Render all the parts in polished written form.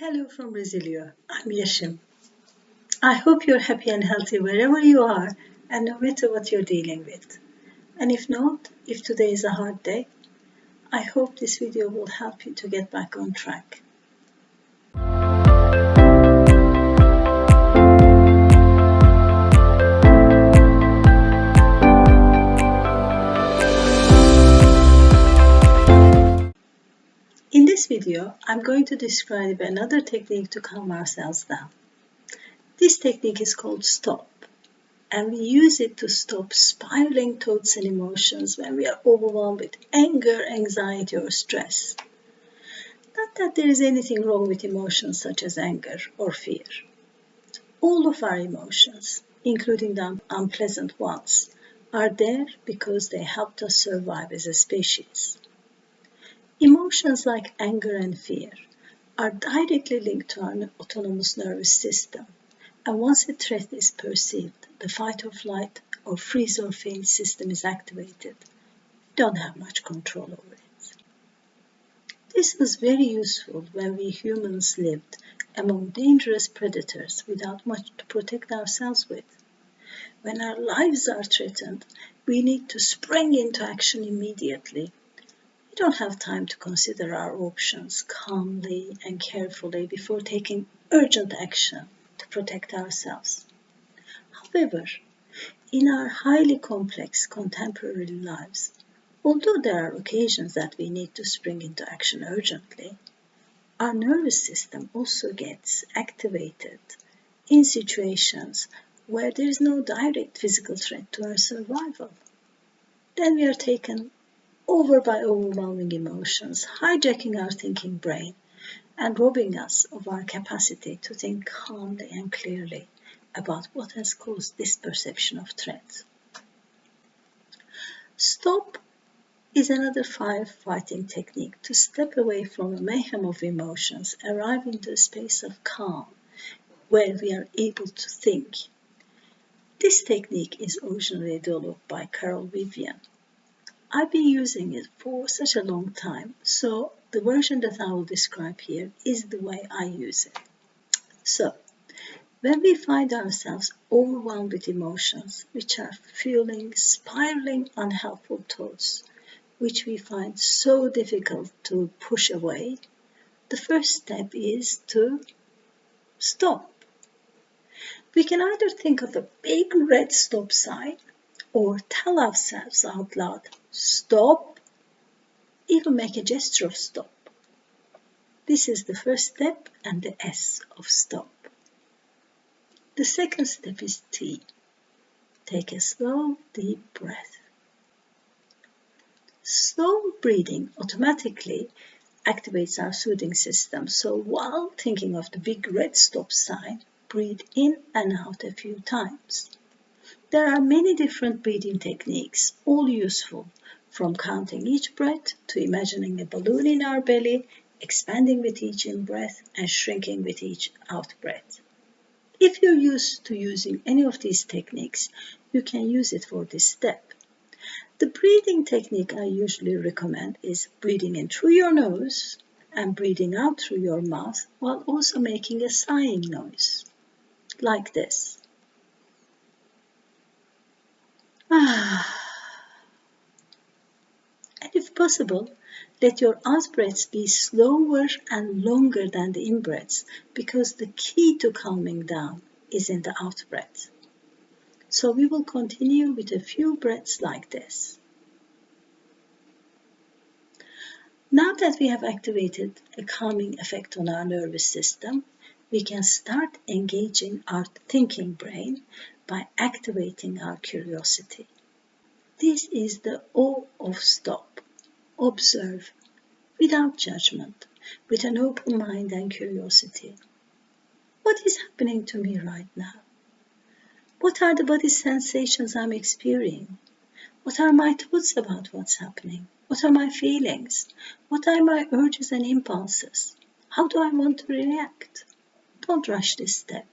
Hello from Brasilia. I'm Yesim. I hope you're happy and healthy wherever you are and no matter what you're dealing with. And if not, if today is a hard day, I hope this video will help you to get back on track. In this video, I'm going to describe another technique to calm ourselves down. This technique is called stop, and we use it to stop spiraling thoughts and emotions when we are overwhelmed with anger, anxiety, or stress. Not that there is anything wrong with emotions such as anger or fear. All of our emotions, including the unpleasant ones, are there because they helped us survive as a species. Emotions like anger and fear are directly linked to our autonomous nervous system, and once a threat is perceived, the fight or flight or freeze or faint system is activated. We don't have much control over it. This was very useful when we humans lived among dangerous predators without much to protect ourselves with. When our lives are threatened, we need to spring into action immediately. We don't have time to consider our options calmly and carefully before taking urgent action to protect ourselves. However, in our highly complex contemporary lives, although there are occasions that we need to spring into action urgently, our nervous system also gets activated in situations where there is no direct physical threat to our survival. Then we are taken over by overwhelming emotions, hijacking our thinking brain and robbing us of our capacity to think calmly and clearly about what has caused this perception of threat. Stop is another firefighting technique to step away from a mayhem of emotions, arrive into a space of calm where we are able to think. This technique is originally developed by Carol Vivian. I've been using it for such a long time, so the version that I will describe here is the way I use it. So, when we find ourselves overwhelmed with emotions, which are fueling spiraling unhelpful thoughts, which we find so difficult to push away, the first step is to stop. We can either think of a big red stop sign or tell ourselves out loud, stop, even make a gesture of stop. This is the first step and the S of stop. The second step is T. Take a slow, deep breath. Slow breathing automatically activates our soothing system, so while thinking of the big red stop sign, breathe in and out a few times. There are many different breathing techniques, all useful, from counting each breath to imagining a balloon in our belly, expanding with each in-breath and shrinking with each out-breath. If you're used to using any of these techniques, you can use it for this step. The breathing technique I usually recommend is breathing in through your nose and breathing out through your mouth while also making a sighing noise, like this. And if possible, let your out-breaths be slower and longer than the in-breaths, because the key to calming down is in the out-breath. So we will continue with a few breaths like this. Now that we have activated a calming effect on our nervous system, we can start engaging our thinking brain by activating our curiosity. This is the O of stop. Observe, without judgment, with an open mind and curiosity. What is happening to me right now? What are the body sensations I'm experiencing? What are my thoughts about what's happening? What are my feelings? What are my urges and impulses? How do I want to react? Don't rush this step.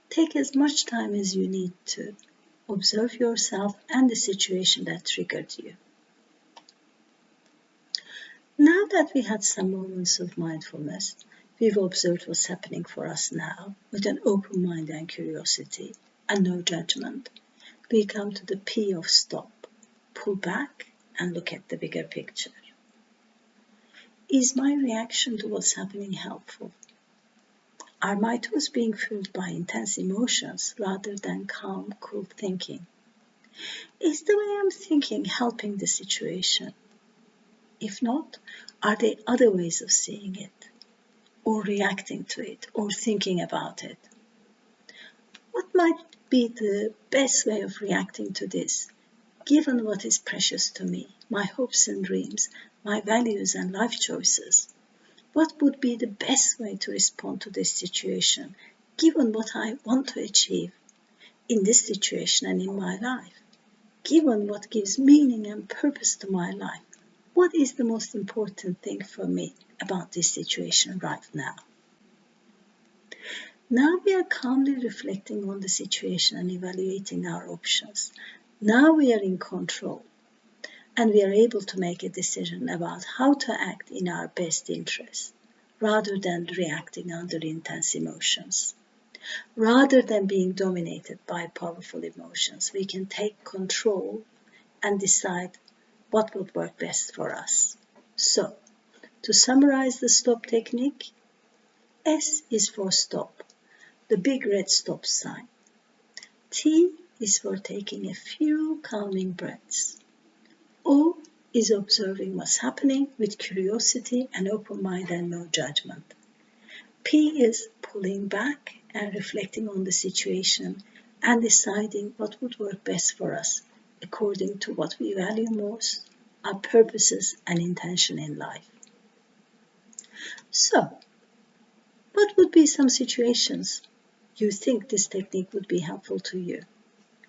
Take as much time as you need to. Observe yourself and the situation that triggered you. Now that we had some moments of mindfulness, We've observed what's happening for us now with an open mind and curiosity and no judgment. We come to the P of stop, pull back and look at the bigger picture. Is my reaction to what's happening helpful? Are my thoughts being fueled by intense emotions rather than calm, cool thinking? Is the way I'm thinking helping the situation? If not, are there other ways of seeing it, or reacting to it, or thinking about it? What might be the best way of reacting to this, given what is precious to me, my hopes and dreams, my values and life choices? What would be the best way to respond to this situation, given what I want to achieve in this situation and in my life? Given what gives meaning and purpose to my life, what is the most important thing for me about this situation right now? Now we are calmly reflecting on the situation and evaluating our options. Now we are in control, and we are able to make a decision about how to act in our best interest, rather than reacting under intense emotions. Rather than being dominated by powerful emotions, we can take control and decide what would work best for us. So, to summarize the stop technique, S is for stop, the big red stop sign. T is for taking a few calming breaths. O is observing what's happening with curiosity and open mind and no judgment. P is pulling back and reflecting on the situation and deciding what would work best for us according to what we value most, our purposes and intention in life. So, what would be some situations you think this technique would be helpful to you?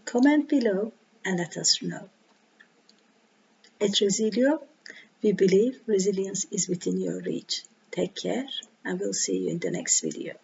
Comment below and let us know. At Resilio, we believe resilience is within your reach. Take care and we'll see you in the next video.